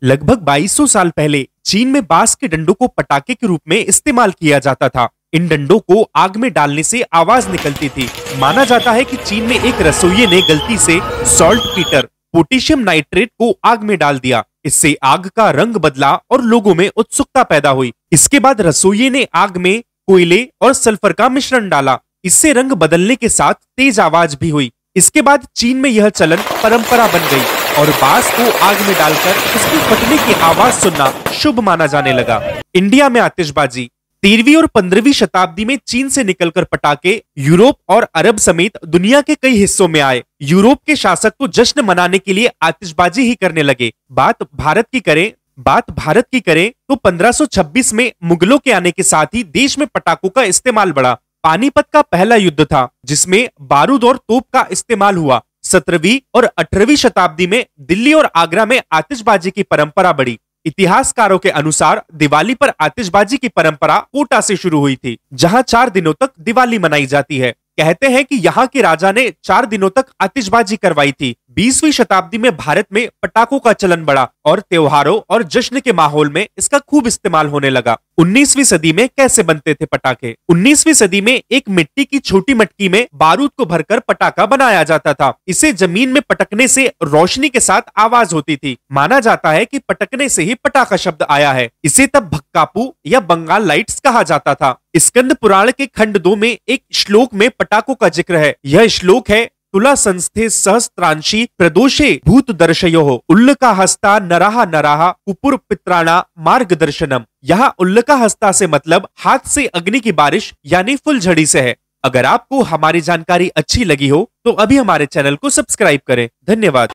लगभग 2200 साल पहले चीन में बांस के डंडों को पटाखे के रूप में इस्तेमाल किया जाता था। इन डंडों को आग में डालने से आवाज निकलती थी। माना जाता है कि चीन में एक रसोइये ने गलती से सॉल्ट पीटर पोटेशियम नाइट्रेट को आग में डाल दिया। इससे आग का रंग बदला और लोगों में उत्सुकता पैदा हुई। इसके बाद रसोइये ने आग में कोयले और सल्फर का मिश्रण डाला। इससे रंग बदलने के साथ तेज आवाज भी हुई। इसके बाद चीन में यह चलन परंपरा बन गई और बांस को आग में डालकर उसकी फटने की आवाज सुनना शुभ माना जाने लगा। इंडिया में आतिशबाजी 13वीं और 15वीं शताब्दी में चीन से निकलकर पटाखे यूरोप और अरब समेत दुनिया के कई हिस्सों में आए। यूरोप के शासक तो जश्न मनाने के लिए आतिशबाजी ही करने लगे। बात भारत की करें तो 1526 में मुगलों के आने के साथ ही देश में पटाखों का इस्तेमाल बढ़ा। पानीपत का पहला युद्ध था जिसमें बारूद और तोप का इस्तेमाल हुआ। 17वीं और 18वीं शताब्दी में दिल्ली और आगरा में आतिशबाजी की परंपरा बढ़ी। इतिहासकारों के अनुसार दिवाली पर आतिशबाजी की परंपरा कोटा से शुरू हुई थी, जहां 4 दिनों तक दिवाली मनाई जाती है। कहते हैं कि यहाँ के राजा ने 4 दिनों तक आतिशबाजी करवाई थी। 20वीं शताब्दी में भारत में पटाखों का चलन बढ़ा और त्योहारों और जश्न के माहौल में इसका खूब इस्तेमाल होने लगा। 19वीं सदी में कैसे बनते थे पटाखे? 19वीं सदी में एक मिट्टी की छोटी मटकी में बारूद को भरकर पटाखा बनाया जाता था। इसे जमीन में पटकने से रोशनी के साथ आवाज होती थी। माना जाता है कि पटकने से ही पटाखा शब्द आया है। इसे तब भक्कापू या बंगाल लाइट्स कहा जाता था। स्कंद पुराण के खंड 2 में एक श्लोक में पटाखों का जिक्र है। यह श्लोक है तुला संस्थे सहस्त्रांशी प्रदोषे भूत दर्शयोः उल्लका हस्ता नराहा नराहा कुपुर पित्राणा मार्गदर्शनम। यहाँ उल्लका हस्ता से मतलब हाथ से अग्नि की बारिश यानी फुलझड़ी से है। अगर आपको हमारी जानकारी अच्छी लगी हो तो अभी हमारे चैनल को सब्सक्राइब करें। धन्यवाद।